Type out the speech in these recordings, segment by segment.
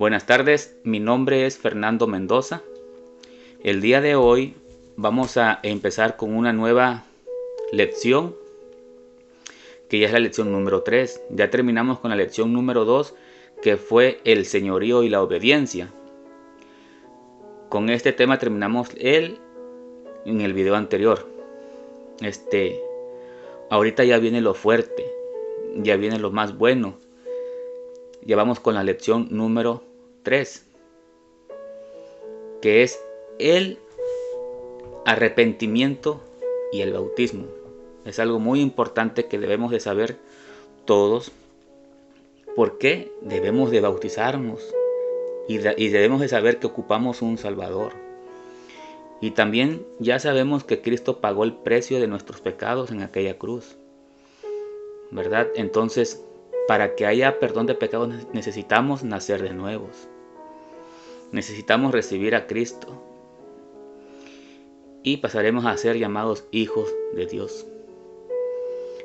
Buenas tardes, mi nombre es Fernando Mendoza. El día de hoy vamos a empezar con una nueva lección, que ya es la lección número 3. Ya terminamos con la lección número 2, que fue el señorío y la obediencia. Con este tema terminamos en el video anterior. Ahorita ya viene lo fuerte, ya viene lo más bueno. Ya vamos con la lección número 3, que es el arrepentimiento y el bautismo. Es algo muy importante que debemos de saber todos, porque debemos de bautizarnos y debemos de saber que ocupamos un Salvador. Y también ya sabemos que Cristo pagó el precio de nuestros pecados en aquella cruz, ¿verdad? Entonces, para que haya perdón de pecados necesitamos nacer de nuevos. Necesitamos recibir a Cristo y pasaremos a ser llamados hijos de Dios.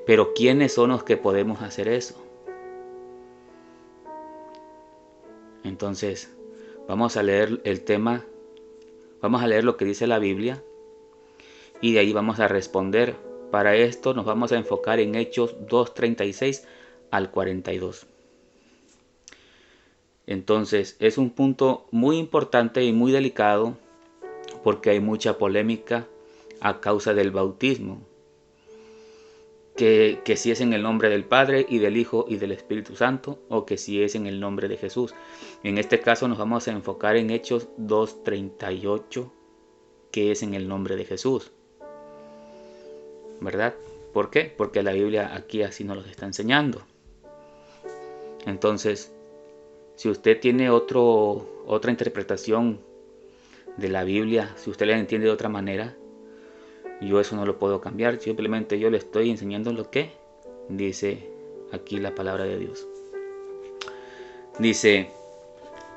Pero ¿quiénes son los que podemos hacer eso? Entonces, vamos a leer el tema, vamos a leer lo que dice la Biblia y de ahí vamos a responder. Para esto nos vamos a enfocar en Hechos 2:36 al 42. Entonces, es un punto muy importante y muy delicado porque hay mucha polémica a causa del bautismo. Que si es en el nombre del Padre y del Hijo y del Espíritu Santo, o que si es en el nombre de Jesús. En este caso nos vamos a enfocar en Hechos 2:38, que es en el nombre de Jesús, ¿verdad? ¿Por qué? Porque la Biblia aquí así nos lo está enseñando. Entonces, si usted tiene otra interpretación de la Biblia, si usted la entiende de otra manera, yo eso no lo puedo cambiar. Simplemente yo le estoy enseñando lo que dice aquí la palabra de Dios. Dice,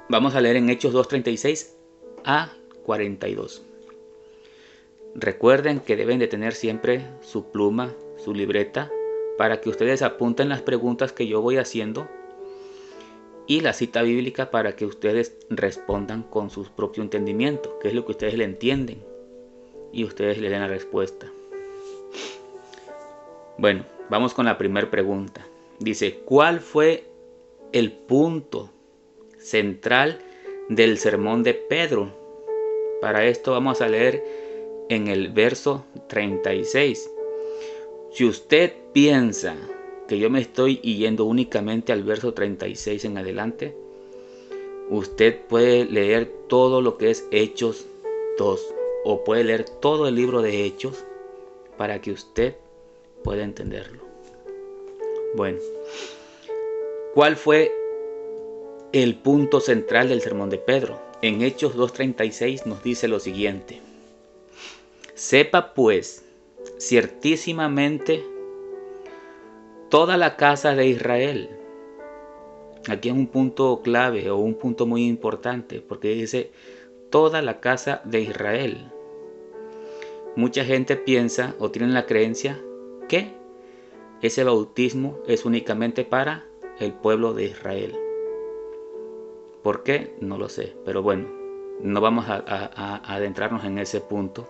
vamos a leer en Hechos 2:36 a 42. Recuerden que deben de tener siempre su pluma, su libreta, para que ustedes apunten las preguntas que yo voy haciendo y la cita bíblica para que ustedes respondan con su propio entendimiento, que es lo que ustedes le entienden, y ustedes le den la respuesta. Bueno, vamos con la primera pregunta. Dice, ¿cuál fue el punto central del sermón de Pedro? Para esto vamos a leer en el verso 36. Si usted piensa que yo me estoy yendo únicamente al verso 36 en adelante, usted puede leer todo lo que es Hechos 2, o puede leer todo el libro de Hechos para que usted pueda entenderlo. Bueno, ¿cuál fue el punto central del sermón de Pedro? En Hechos 2:36 nos dice lo siguiente: sepa pues ciertísimamente toda la casa de Israel. Aquí es un punto clave o un punto muy importante, porque dice toda la casa de Israel. Mucha gente piensa o tiene la creencia que ese bautismo es únicamente para el pueblo de Israel. ¿Por qué? No lo sé, pero bueno, no vamos a adentrarnos en ese punto.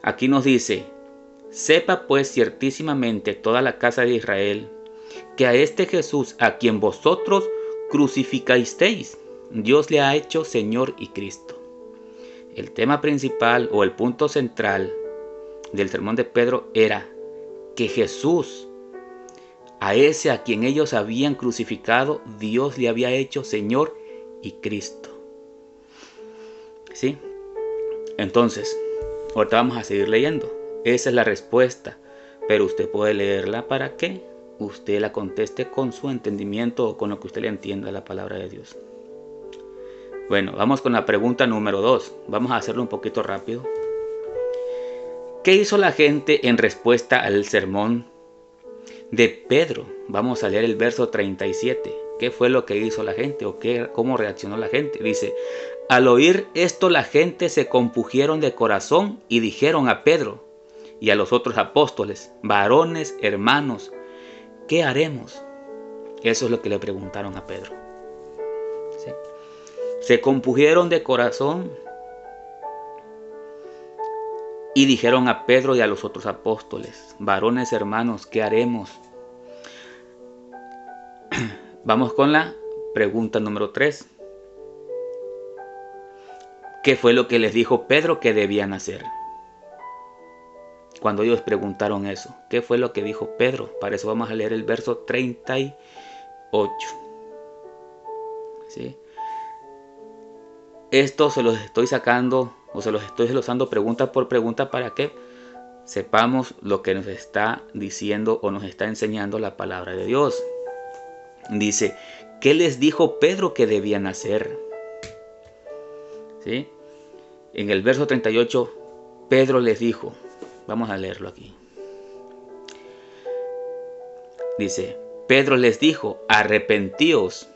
Aquí nos dice, sepa pues ciertísimamente toda la casa de Israel, que a este Jesús a quien vosotros crucificasteis, Dios le ha hecho Señor y Cristo. El tema principal o el punto central del sermón de Pedro era que Jesús, a ese a quien ellos habían crucificado, Dios le había hecho Señor y Cristo. ¿Sí? Entonces, ahorita vamos a seguir leyendo. Esa es la respuesta, pero usted puede leerla para que usted la conteste con su entendimiento o con lo que usted le entienda la palabra de Dios. Bueno, vamos con la pregunta número 2. Vamos a hacerlo un poquito rápido. ¿Qué hizo la gente en respuesta al sermón de Pedro? Vamos a leer el verso 37. ¿Qué fue lo que hizo la gente o cómo reaccionó la gente? Dice, al oír esto la gente se compungieron de corazón y dijeron a Pedro y a los otros apóstoles, varones, hermanos, ¿qué haremos? Eso es lo que le preguntaron a Pedro. ¿Sí? se compusieron de corazón y dijeron a Pedro y a los otros apóstoles: varones hermanos, ¿qué haremos? Vamos con la pregunta número 3. ¿Qué fue lo que les dijo Pedro que debían hacer? Cuando ellos preguntaron eso, ¿qué fue lo que dijo Pedro? Para eso vamos a leer el verso 38. ¿Sí? Esto se los estoy sacando o se los estoy desglosando pregunta por pregunta para que sepamos lo que nos está diciendo o nos está enseñando la palabra de Dios. Dice, ¿qué les dijo Pedro que debían hacer? ¿Sí? En el verso 38, Pedro les dijo, vamos a leerlo aquí. Dice, Pedro les dijo, arrepentíos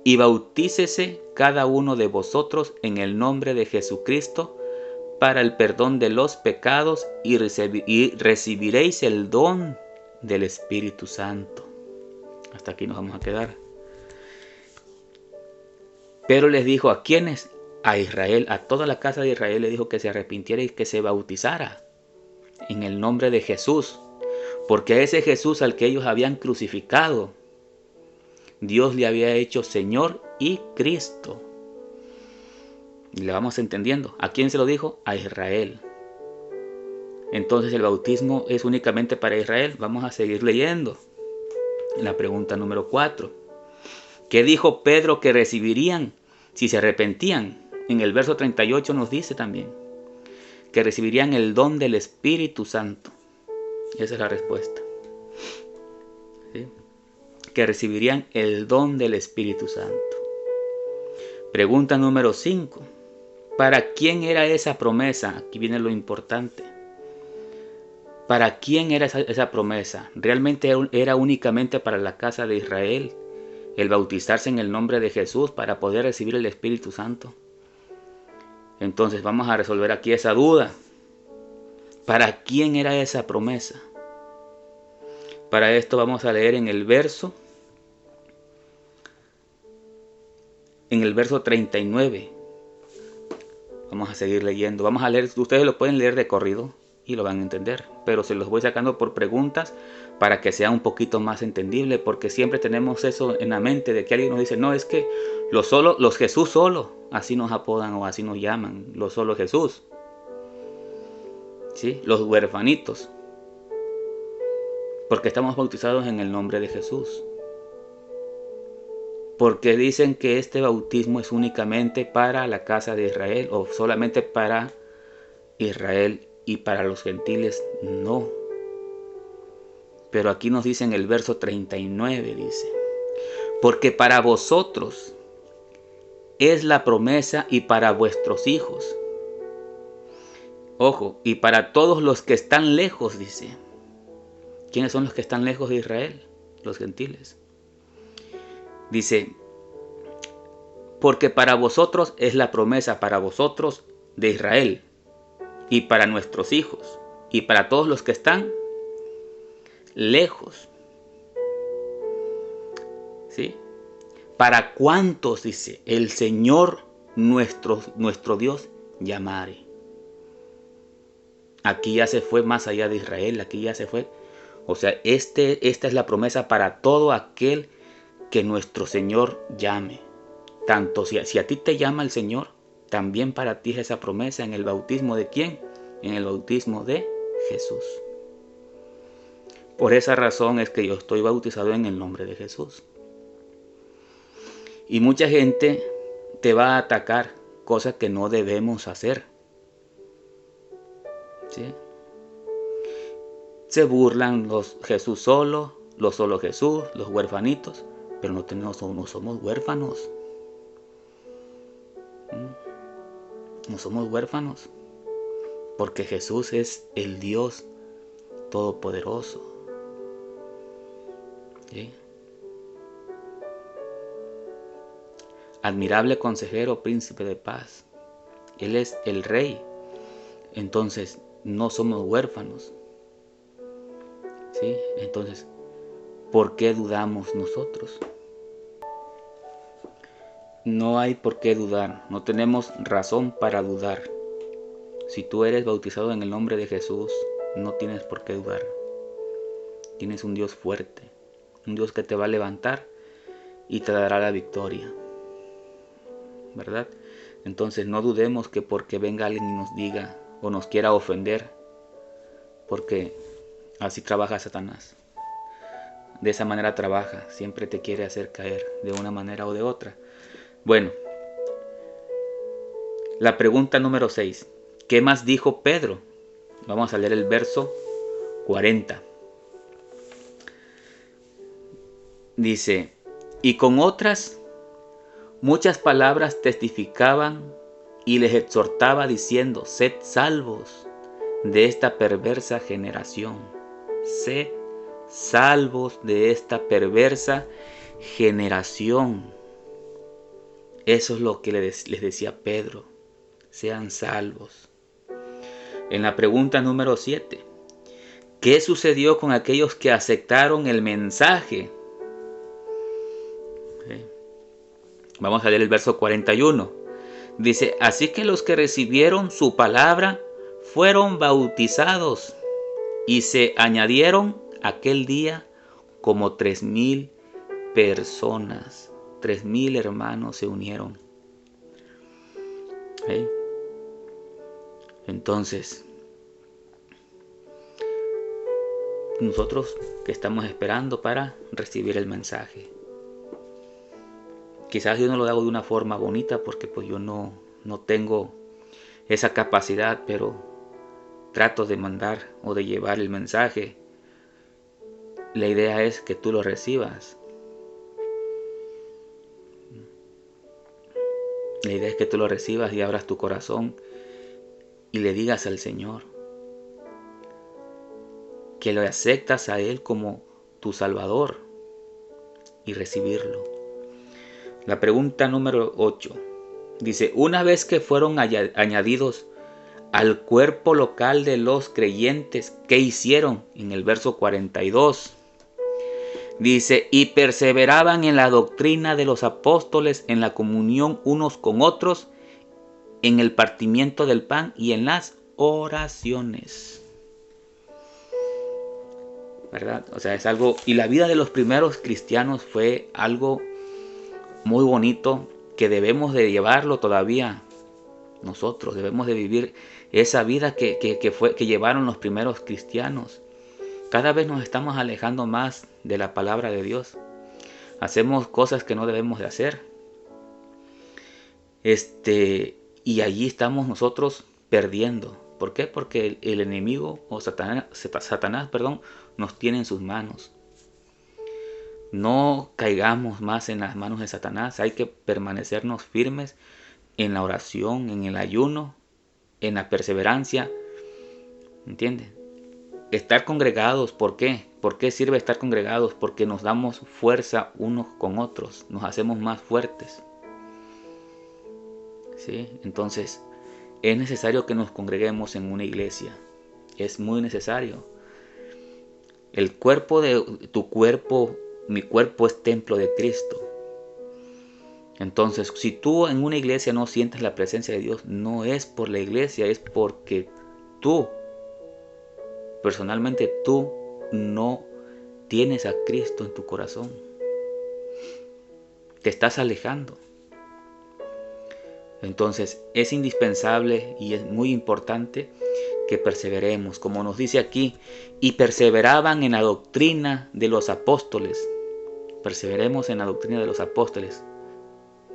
y bautícese cada uno de vosotros en el nombre de Jesucristo para el perdón de los pecados y recibiréis el don del Espíritu Santo. Hasta aquí nos vamos a quedar. Pero les dijo, ¿a quiénes? A Israel, a toda la casa de Israel le dijo que se arrepintiera y que se bautizara en el nombre de Jesús, porque a ese Jesús al que ellos habían crucificado, Dios le había hecho Señor y Cristo. Y le vamos entendiendo. ¿A quién se lo dijo? A Israel. Entonces el bautismo es únicamente para Israel. Vamos a seguir leyendo. La pregunta número 4. ¿Qué dijo Pedro que recibirían si se arrepentían? En el verso 38 nos dice también que recibirían el don del Espíritu Santo. Esa es la respuesta. ¿Sí? Que recibirían el don del Espíritu Santo. Pregunta número 5. ¿Para quién era esa promesa? Aquí viene lo importante. ¿Para quién era esa promesa? ¿Realmente era únicamente para la casa de Israel el bautizarse en el nombre de Jesús para poder recibir el Espíritu Santo? Entonces vamos a resolver aquí esa duda. ¿Para quién era esa promesa? Para esto vamos a leer en el verso 39. Vamos a seguir leyendo. Vamos a leer, ustedes lo pueden leer de corrido y lo van a entender, pero se los voy sacando por preguntas para que sea un poquito más entendible, porque siempre tenemos eso en la mente de que alguien nos dice, no, es que los Jesús solo, así nos apodan o así nos llaman, los solo Jesús. ¿Sí? Los huerfanitos, porque estamos bautizados en el nombre de Jesús. Porque dicen que este bautismo es únicamente para la casa de Israel o solamente para Israel y para los gentiles no. Pero aquí nos dice en el verso 39, dice, porque para vosotros es la promesa y para vuestros hijos. Ojo, y para todos los que están lejos, dice. ¿Quiénes son los que están lejos de Israel? Los gentiles. Dice, porque para vosotros es la promesa, para vosotros de Israel, y para nuestros hijos, y para todos los que están lejos. ¿Sí? ¿Para cuántos, dice, el Señor nuestro Dios llamare? Aquí ya se fue más allá de Israel, aquí ya se fue. O sea, esta es la promesa para todo aquel que nuestro Señor llame. Tanto si a ti te llama el Señor, también para ti es esa promesa en el bautismo de ¿quién? En el bautismo de Jesús. Por esa razón es que yo estoy bautizado en el nombre de Jesús. Y mucha gente te va a atacar, cosas que no debemos hacer. ¿Sí? Se burlan los Jesús solo, los solo Jesús, los huerfanitos, pero no somos huérfanos. No somos huérfanos, porque Jesús es el Dios Todopoderoso. ¿Sí? Admirable consejero, príncipe de paz. Él es el Rey. Entonces, no somos huérfanos. ¿Sí? Entonces, ¿por qué dudamos nosotros? no hay por qué dudar, no tenemos razón para dudar. Si tú eres bautizado en el nombre de Jesús, no tienes por qué dudar. Tienes un Dios fuerte, un Dios que te va a levantar y te dará la victoria, ¿verdad? Entonces no dudemos que porque venga alguien y nos diga o nos quiera ofender, porque así trabaja Satanás. De esa manera trabaja, siempre te quiere hacer caer de una manera o de otra. Bueno, la pregunta número 6. ¿Qué más dijo Pedro? Vamos a leer el verso 40. Dice, y con otras muchas palabras testificaban y les exhortaba diciendo, sed salvos de esta perversa generación. Sed salvos de esta perversa generación. Eso es lo que les decía Pedro. Sean salvos. En la pregunta número 7. ¿Qué sucedió con aquellos que aceptaron el mensaje? Vamos a leer el verso 41. Dice, así que los que recibieron su palabra fueron bautizados y se añadieron aquel día como 3,000 personas. 3,000 hermanos se unieron. Entonces, nosotros que estamos esperando para recibir el mensaje. Quizás yo no lo hago de una forma bonita porque pues yo no tengo esa capacidad, pero trato de mandar o de llevar el mensaje. La idea es que tú lo recibas. La idea es que tú lo recibas y abras tu corazón y le digas al Señor que lo aceptas a Él como tu Salvador y recibirlo. La pregunta número 8 dice, una vez que fueron añadidos al cuerpo local de los creyentes, ¿qué hicieron? En el verso 42 dice, y perseveraban en la doctrina de los apóstoles, en la comunión unos con otros, en el partimiento del pan y en las oraciones. ¿Verdad? O sea, es algo, y la vida de los primeros cristianos fue algo muy bonito que debemos de llevarlo todavía. Nosotros debemos de vivir esa vida que llevaron los primeros cristianos. Cada vez nos estamos alejando más de la palabra de Dios. Hacemos cosas que no debemos de hacer. Y allí estamos nosotros perdiendo. ¿Por qué? Porque el enemigo o Satanás, nos tiene en sus manos. No caigamos más en las manos de Satanás. Hay que permanecernos firmes en la oración, en el ayuno, en la perseverancia. ¿Entiendes? Estar congregados, ¿por qué? ¿Por qué sirve estar congregados? Porque nos damos fuerza unos con otros, nos hacemos más fuertes. ¿Sí? Entonces, es necesario que nos congreguemos en una iglesia. Es muy necesario. El cuerpo de tu cuerpo, mi cuerpo es templo de Cristo. Entonces, si tú en una iglesia no sientes la presencia de Dios, no es por la iglesia, es porque tú, personalmente tú, no tienes a Cristo en tu corazón. Te estás alejando. Entonces, es indispensable y es muy importante que perseveremos, como nos dice aquí, y perseveraban en la doctrina de los apóstoles. Perseveremos en la doctrina de los apóstoles.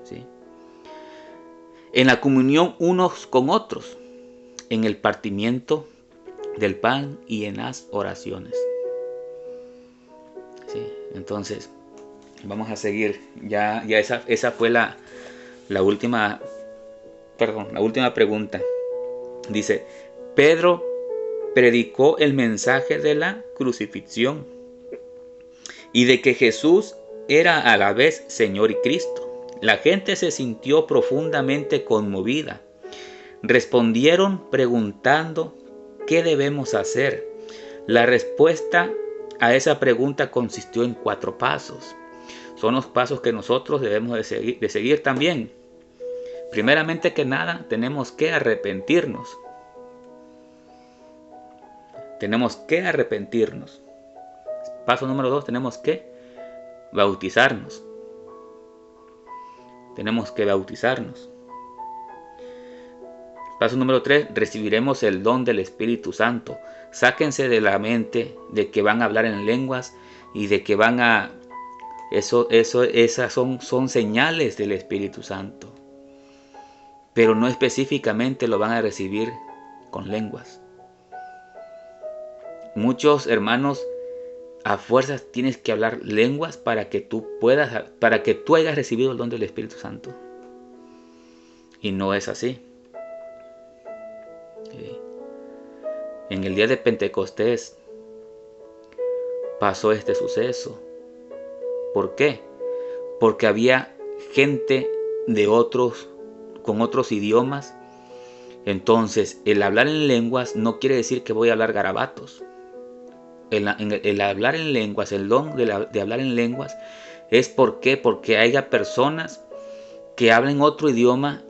¿Sí? En la comunión unos con otros, en el partimiento del pan y en las oraciones. ¿Sí? Entonces, vamos a seguir. Ya esa fue la última pregunta. Dice, Pedro predicó el mensaje de la crucifixión y de que Jesús era a la vez Señor y Cristo. La gente se sintió profundamente conmovida. Respondieron preguntando, ¿qué debemos hacer? La respuesta a esa pregunta consistió en 4 pasos. Son los pasos que nosotros debemos de seguir también. Primeramente que nada, tenemos que arrepentirnos. Tenemos que arrepentirnos. Paso número 2, tenemos que bautizarnos. Tenemos que bautizarnos. Paso número 3, recibiremos el don del Espíritu Santo. Sáquense de la mente de que van a hablar en lenguas y de que van a... Esas son señales del Espíritu Santo. Pero no específicamente lo van a recibir con lenguas. Muchos hermanos, a fuerzas tienes que hablar lenguas para que tú hayas recibido el don del Espíritu Santo. Y no es así. En el día de Pentecostés pasó este suceso. ¿Por qué? Porque había gente con otros idiomas. Entonces, el hablar en lenguas no quiere decir que voy a hablar garabatos. El hablar en lenguas, el don de hablar en lenguas, es porque haya personas que hablen otro idioma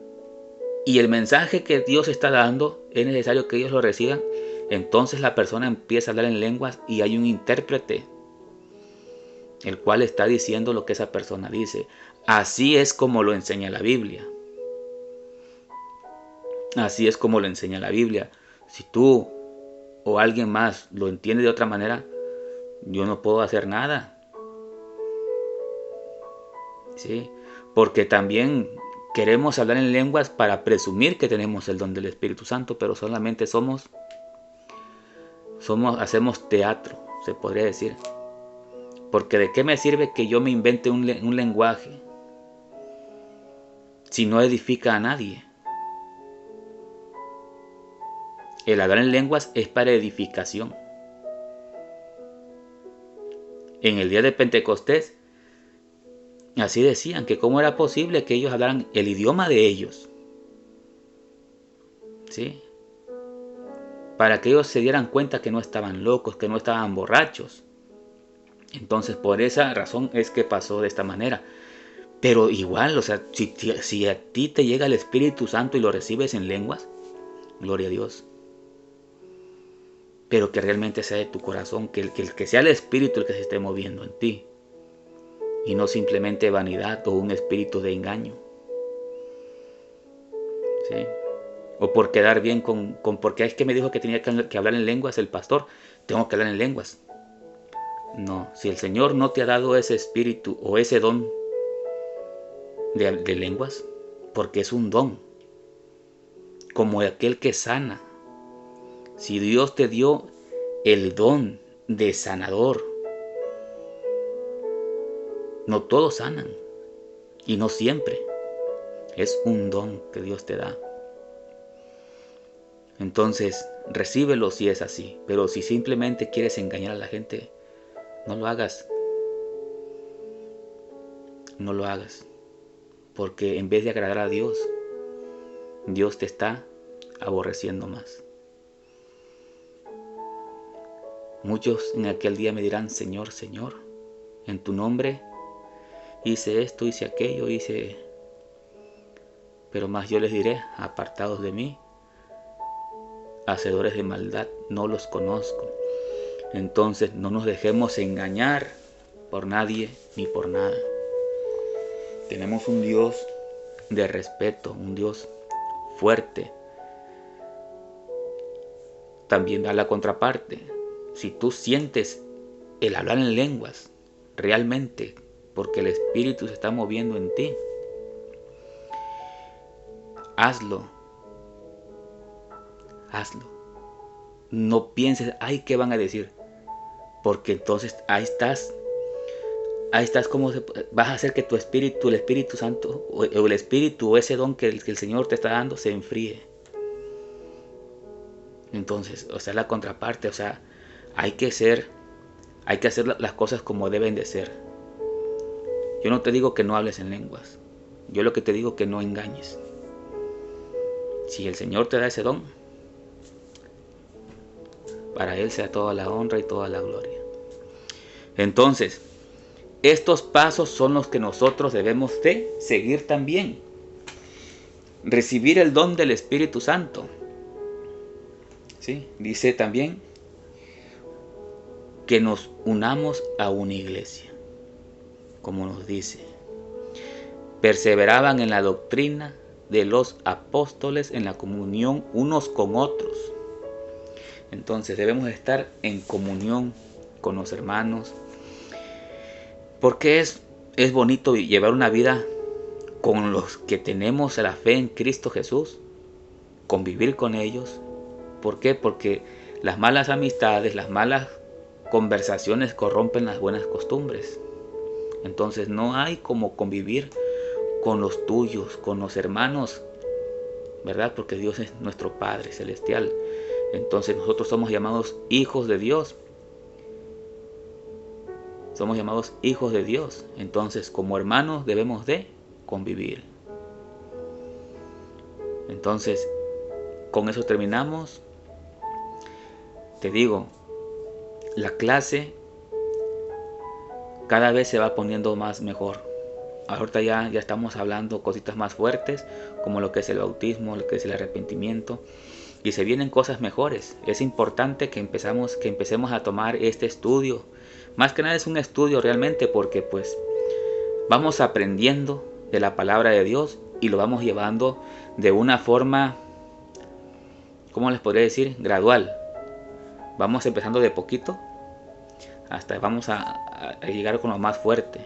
y el mensaje que Dios está dando es necesario que ellos lo reciban. Entonces la persona empieza a hablar en lenguas y hay un intérprete, el cual está diciendo lo que esa persona dice. Así es como lo enseña la Biblia. Así es como lo enseña la Biblia. Si tú o alguien más lo entiende de otra manera, yo no puedo hacer nada. ¿Sí? Porque también queremos hablar en lenguas para presumir que tenemos el don del Espíritu Santo, pero solamente hacemos teatro, se podría decir. Porque ¿de qué me sirve que yo me invente un lenguaje si no edifica a nadie? El hablar en lenguas es para edificación. En el día de Pentecostés, así decían que cómo era posible que ellos hablaran el idioma de ellos. ¿Sí? Para que ellos se dieran cuenta que no estaban locos, que no estaban borrachos. Entonces, por esa razón es que pasó de esta manera. Pero igual, o sea, si a ti te llega el Espíritu Santo y lo recibes en lenguas, gloria a Dios. Pero que realmente sea de tu corazón, que sea el Espíritu el que se esté moviendo en ti. Y no simplemente vanidad o un espíritu de engaño. ¿Sí? O por quedar bien porque es que me dijo que tenía que hablar en lenguas el pastor, tengo que hablar en lenguas. No, si el Señor no te ha dado ese espíritu o ese don de lenguas, porque es un don, como aquel que sana. Si Dios te dio el don de sanador, no todos sanan y no siempre. Es un don que Dios te da. Entonces, recíbelo si es así, pero si simplemente quieres engañar a la gente, no lo hagas. No lo hagas. Porque en vez de agradar a Dios, Dios te está aborreciendo más. Muchos en aquel día me dirán, Señor, Señor, en tu nombre hice esto, hice aquello, pero más yo les diré, apartados de mí, hacedores de maldad, no los conozco. Entonces no nos dejemos engañar por nadie ni por nada. Tenemos un Dios de respeto, un Dios fuerte. También da la contraparte. Si tú sientes el hablar en lenguas realmente, porque el Espíritu se está moviendo en ti, hazlo. Hazlo. No pienses, ay, ¿qué van a decir? Porque entonces ahí estás como vas a hacer que tu espíritu, el Espíritu Santo, o el Espíritu, o ese don que el Señor te está dando, se enfríe. Entonces, o sea, la contraparte, o sea, hay que hacer las cosas como deben de ser. Yo no te digo que no hables en lenguas. Yo lo que te digo es que no engañes. Si el Señor te da ese don, para Él sea toda la honra y toda la gloria. Entonces, estos pasos son los que nosotros debemos de seguir también. Recibir el don del Espíritu Santo. ¿Sí? Dice también que nos unamos a una iglesia, como nos dice. Perseveraban en la doctrina de los apóstoles, en la comunión unos con otros. Entonces debemos estar en comunión con los hermanos, porque es bonito llevar una vida con los que tenemos la fe en Cristo Jesús, convivir con ellos. ¿Por qué? Porque las malas amistades, las malas conversaciones corrompen las buenas costumbres. Entonces no hay como convivir con los tuyos, con los hermanos, ¿verdad? Porque Dios es nuestro Padre Celestial. Entonces nosotros somos llamados hijos de Dios. Somos llamados hijos de Dios. Entonces, como hermanos debemos de convivir. Entonces, con eso terminamos. Te digo, la clase cada vez se va poniendo más mejor. Ahorita ya estamos hablando cositas más fuertes, como lo que es el bautismo, lo que es el arrepentimiento. Y se vienen cosas mejores. Es importante que empecemos a tomar este estudio. Más que nada es un estudio realmente, porque pues vamos aprendiendo de la palabra de Dios y lo vamos llevando de una forma, ¿cómo les podría decir? Gradual. Vamos empezando de poquito hasta vamos a llegar con lo más fuerte.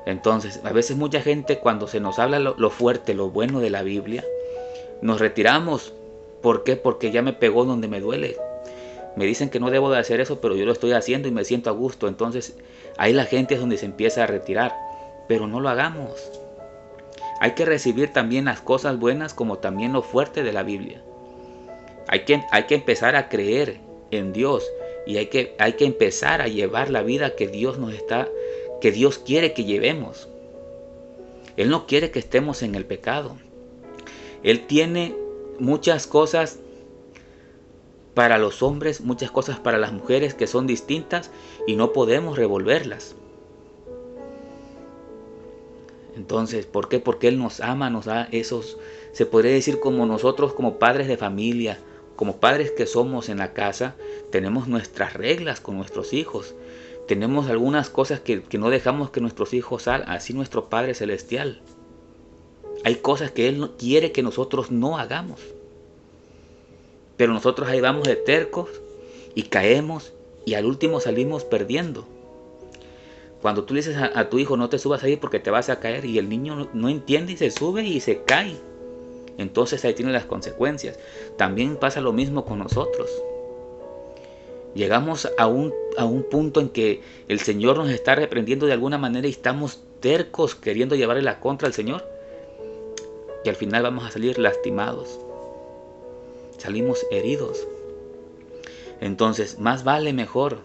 Entonces, a veces mucha gente, cuando se nos habla lo fuerte, lo bueno de la Biblia, nos retiramos. ¿Por qué? Porque ya me pegó donde me duele. Me dicen que no debo de hacer eso, pero yo lo estoy haciendo y me siento a gusto. Entonces, ahí la gente es donde se empieza a retirar. Pero no lo hagamos. Hay que recibir también las cosas buenas como también lo fuerte de la Biblia. Hay que empezar a creer en Dios y hay que empezar a llevar la vida que Dios quiere que llevemos. Él no quiere que estemos en el pecado. Él tiene muchas cosas para los hombres, muchas cosas para las mujeres que son distintas y no podemos revolverlas. Entonces, ¿por qué? Porque Él nos ama, nos da esos, se podría decir, como nosotros como padres de familia, como padres que somos en la casa, tenemos nuestras reglas con nuestros hijos. Tenemos algunas cosas que no dejamos que nuestros hijos hagan, así nuestro Padre Celestial. Hay cosas que Él no quiere que nosotros no hagamos. Pero nosotros ahí vamos de tercos y caemos y al último salimos perdiendo. Cuando tú le dices a tu hijo no te subas ahí porque te vas a caer y el niño no entiende y se sube y se cae. Entonces ahí tiene las consecuencias. También pasa lo mismo con nosotros. Llegamos a un punto en que el Señor nos está reprendiendo de alguna manera y estamos tercos queriendo llevarle la contra al Señor. Y al final vamos a salir lastimados. Salimos heridos. Entonces, más vale mejor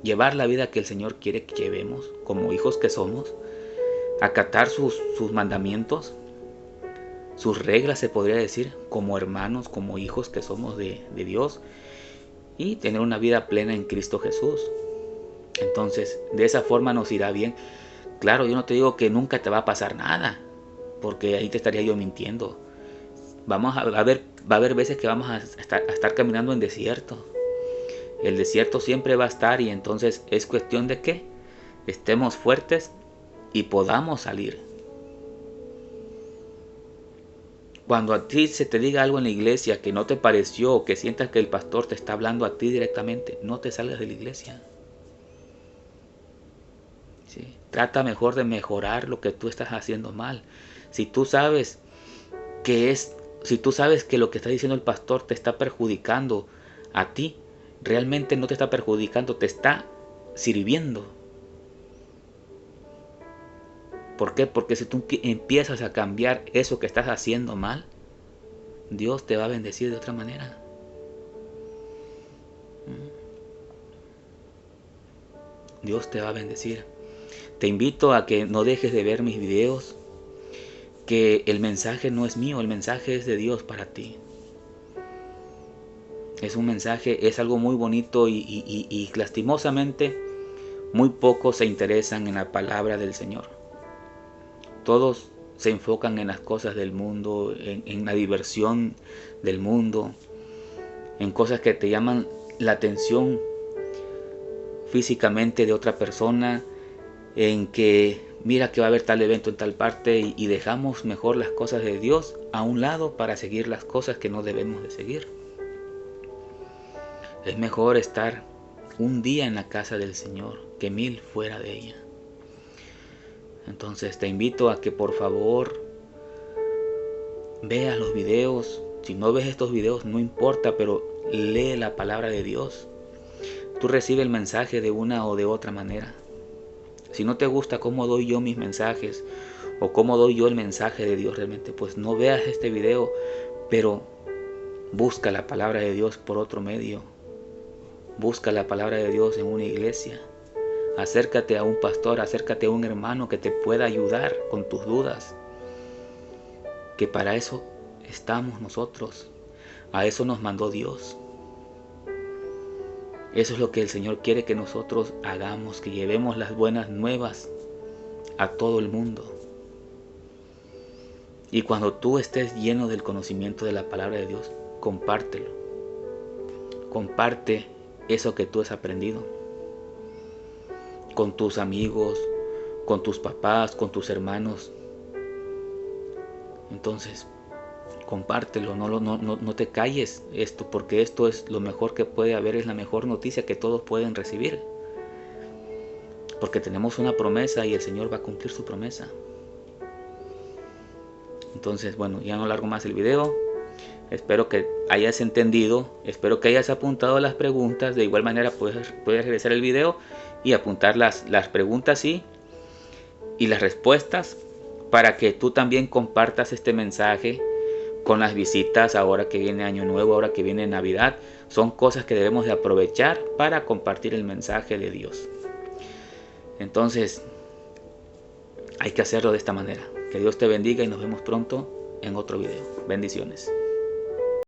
llevar la vida que el Señor quiere que llevemos, como hijos que somos, acatar sus mandamientos, sus reglas, se podría decir, como hermanos, como hijos que somos de Dios, y tener una vida plena en Cristo Jesús. Entonces, de esa forma nos irá bien. Claro, yo no te digo que nunca te va a pasar nada, porque ahí te estaría yo mintiendo. Va a haber veces que vamos a estar caminando en desierto. El desierto siempre va a estar y entonces es cuestión de que estemos fuertes y podamos salir. Cuando a ti se te diga algo en la iglesia que no te pareció o que sientas que el pastor te está hablando a ti directamente, no te salgas de la iglesia. ¿Sí? Trata mejor de mejorar lo que tú estás haciendo mal. Si tú sabes que lo que está diciendo el pastor te está perjudicando a ti, realmente no te está perjudicando, te está sirviendo. ¿Por qué? Porque si tú empiezas a cambiar eso que estás haciendo mal, Dios te va a bendecir de otra manera. Dios te va a bendecir. Te invito a que no dejes de ver mis videos, que el mensaje no es mío, el mensaje es de Dios para ti. Es un mensaje, es algo muy bonito y lastimosamente muy pocos se interesan en la palabra del Señor. Todos se enfocan en las cosas del mundo, en la diversión del mundo, en cosas que te llaman la atención físicamente de otra persona, en que mira que va a haber tal evento en tal parte y dejamos mejor las cosas de Dios a un lado para seguir las cosas que no debemos de seguir. Es mejor estar un día en la casa del Señor que 1000 fuera de ella. Entonces te invito a que por favor veas los videos. Si no ves estos videos no importa, pero lee la palabra de Dios. Tú recibes el mensaje de una o de otra manera. Si no te gusta cómo doy yo mis mensajes o cómo doy yo el mensaje de Dios realmente, pues no veas este video, pero busca la palabra de Dios por otro medio. Busca la palabra de Dios en una iglesia. Acércate a un pastor, acércate a un hermano que te pueda ayudar con tus dudas. Que para eso estamos nosotros. A eso nos mandó Dios. Eso es lo que el Señor quiere que nosotros hagamos, que llevemos las buenas nuevas a todo el mundo. Y cuando tú estés lleno del conocimiento de la palabra de Dios, compártelo. Comparte eso que tú has aprendido con tus amigos, con tus papás, con tus hermanos. Entonces, compártelo, no te calles esto, porque esto es lo mejor que puede haber, es la mejor noticia que todos pueden recibir. Porque tenemos una promesa y el Señor va a cumplir su promesa. Entonces, bueno, ya no largo más el video. Espero que hayas entendido, espero que hayas apuntado las preguntas. De igual manera puedes regresar el video y apuntar las preguntas y las respuestas para que tú también compartas este mensaje con las visitas ahora que viene Año Nuevo, ahora que viene Navidad. Son cosas que debemos de aprovechar para compartir el mensaje de Dios. Entonces, hay que hacerlo de esta manera. Que Dios te bendiga y nos vemos pronto en otro video. Bendiciones.